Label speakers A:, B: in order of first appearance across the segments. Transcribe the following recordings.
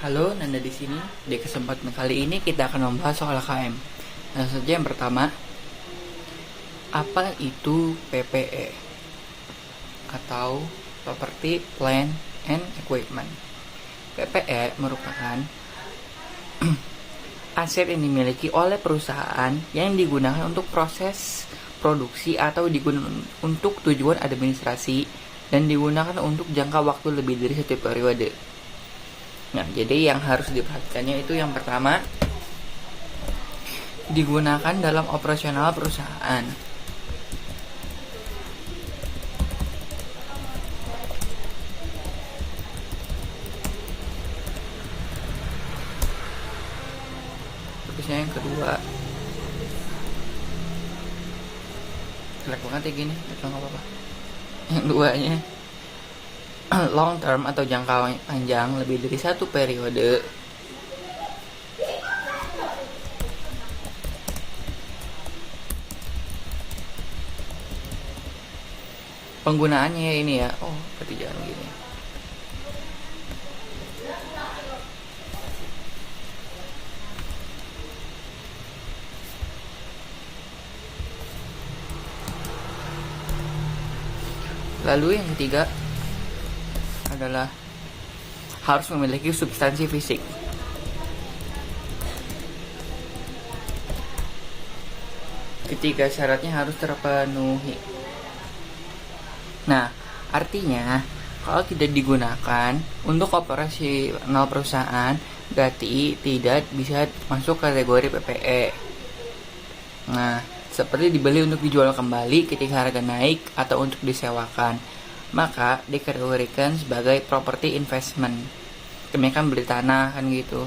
A: Halo, Nanda di sini. Di kesempatan kali ini kita akan membahas soal KM. Nah, saja yang pertama, apa itu PPE atau Property, Plant and Equipment? PPE merupakan aset yang dimiliki oleh perusahaan yang digunakan untuk proses produksi atau digunakan untuk tujuan administrasi dan digunakan untuk jangka waktu lebih dari satu periode. Nah, jadi yang harus diperhatikannya itu yang pertama, digunakan dalam operasional perusahaan. Terusnya yang kedua, jelek banget ya gini, itu nggak apa-apa. Yang duanya, long term atau jangka panjang lebih dari satu periode. Penggunaannya ini ya, berarti jangan gini. Lalu yang ketiga adalah harus memiliki substansi fisik. Ketiga syaratnya harus terpenuhi. Nah, artinya kalau tidak digunakan untuk operasional perusahaan, berarti tidak bisa masuk kategori PPE. Nah, seperti dibeli untuk dijual kembali ketika harga naik atau untuk disewakan, maka dikategorikan sebagai property investment. Kebanyakan beli tanah kan gitu,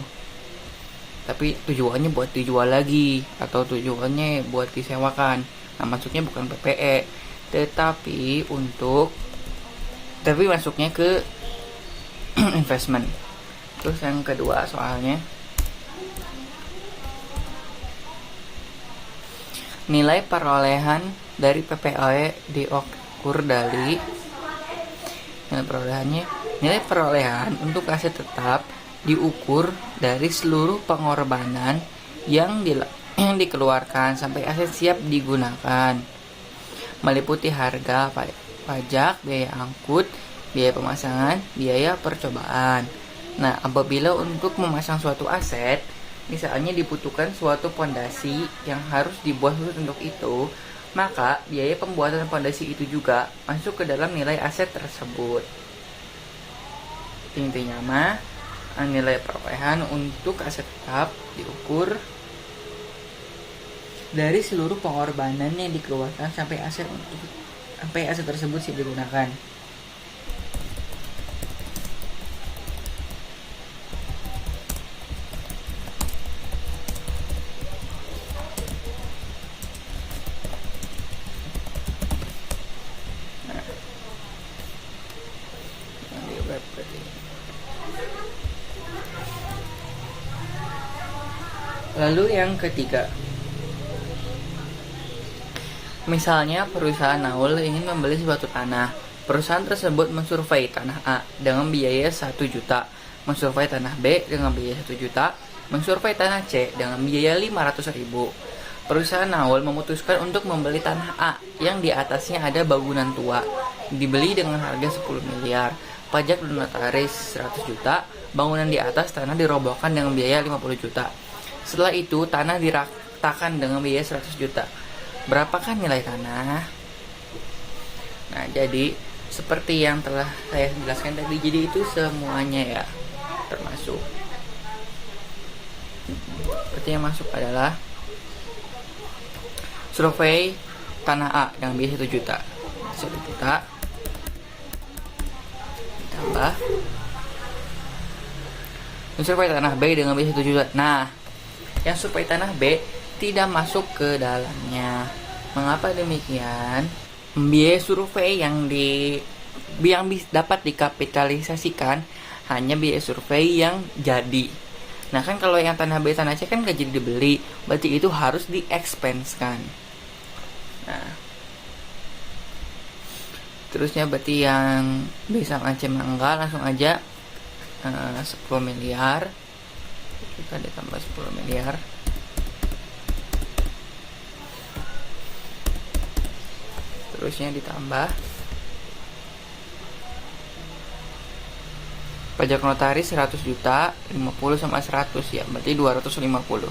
A: tapi tujuannya buat dijual lagi atau tujuannya buat disewakan. Nah, masuknya bukan PPE, tetapi masuknya ke investment. Terus yang kedua soalnya, nilai perolehan dari PPE diukur dari nilai perolehan untuk aset tetap diukur dari seluruh pengorbanan yang dikeluarkan sampai aset siap digunakan, meliputi harga, pajak, biaya angkut, biaya pemasangan, biaya percobaan. Nah, apabila untuk memasang suatu aset, misalnya dibutuhkan suatu pondasi yang harus dibuat khusus untuk itu, maka biaya pembuatan pondasi itu juga masuk ke dalam nilai aset tersebut. Intinya mah, nilai perolehan untuk aset tetap diukur dari seluruh pengorbanan yang dikeluarkan sampai aset tersebut siap digunakan. Lalu yang ketiga, misalnya perusahaan Naul ingin membeli suatu tanah. Perusahaan tersebut mensurvei tanah A dengan biaya 1 juta, mensurvei tanah B dengan biaya 1 juta, mensurvei tanah C dengan biaya 500.000. Perusahaan Naul memutuskan untuk membeli tanah A yang di atasnya ada bangunan tua, dibeli dengan harga 10 miliar, pajak dan notaris 100 juta, bangunan di atas tanah dirobohkan dengan biaya 50 juta. Setelah itu tanah diratakan dengan biaya 100 juta. Berapakah nilai tanah? Nah, jadi seperti yang telah saya jelaskan tadi, jadi itu semuanya ya termasuk. Seperti yang masuk adalah survei tanah A dengan biaya 1 juta. 1 juta ditambah survei tanah B dengan biaya 1 juta. Nah, yang survei tanah B tidak masuk ke dalamnya. Mengapa demikian? Biaya survei yang dapat dikapitalisasikan hanya biaya survei yang jadi. Nah, kan kalau yang tanah B, tanah C kan gak jadi dibeli, berarti itu harus di-expense-kan. Nah, terusnya berarti yang B sama C enggak, langsung aja 10 miliar. Kita ditambah 10 miliar. Terusnya ditambah pajak notaris 100 juta, 50 sama 100 ya, berarti 250.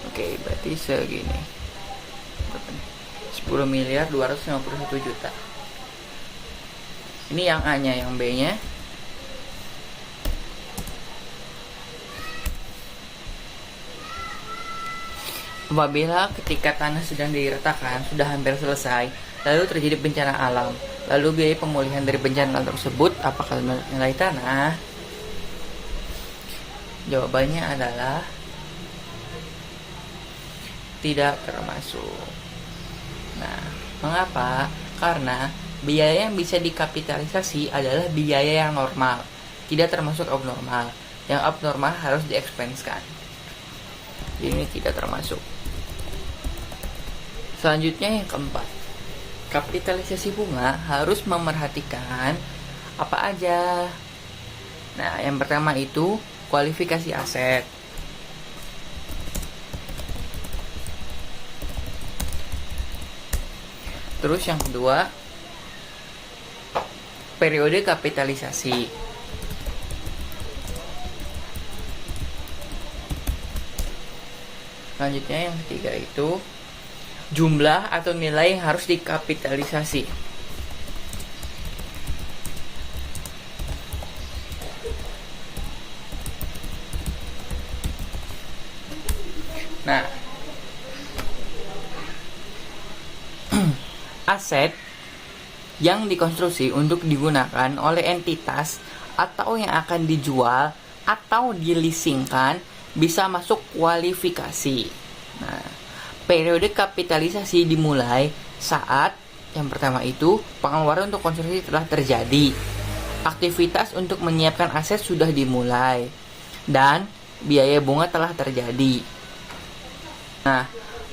A: Oke, berarti segini. 10 miliar 251 juta. Ini yang A-nya, yang B-nya apabila ketika tanah sedang diratakan sudah hampir selesai, lalu terjadi bencana alam, lalu biaya pemulihan dari bencana alam tersebut apakah nilai tanah? Jawabannya adalah tidak termasuk. Nah, mengapa? Karena biaya yang bisa dikapitalisasi adalah biaya yang normal, tidak termasuk abnormal. Yang abnormal harus diexpenskan. Jadi ini tidak termasuk. Selanjutnya yang keempat, kapitalisasi bunga harus memerhatikan apa aja. Nah, yang pertama itu kualifikasi aset. Terus yang kedua, periode kapitalisasi. Selanjutnya yang ketiga itu jumlah atau nilai yang harus dikapitalisasi. Nah, aset yang dikonstruksi untuk digunakan oleh entitas atau yang akan dijual atau dileasingkan bisa masuk kualifikasi. Nah, periode kapitalisasi dimulai saat yang pertama itu pengeluaran untuk konstruksi telah terjadi, aktivitas untuk menyiapkan aset sudah dimulai, dan biaya bunga telah terjadi. Nah,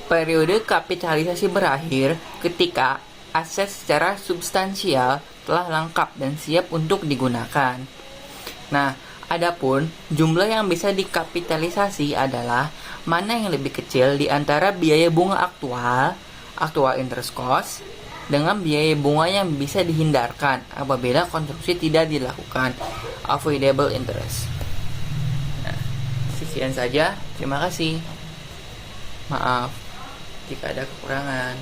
A: periode kapitalisasi berakhir ketika aset secara substansial telah lengkap dan siap untuk digunakan. Nah, adapun jumlah yang bisa dikapitalisasi adalah mana yang lebih kecil di antara biaya bunga actual interest cost, dengan biaya bunga yang bisa dihindarkan apabila konstruksi tidak dilakukan, avoidable interest. Nah, sekian saja. Terima kasih. Maaf jika ada kekurangan.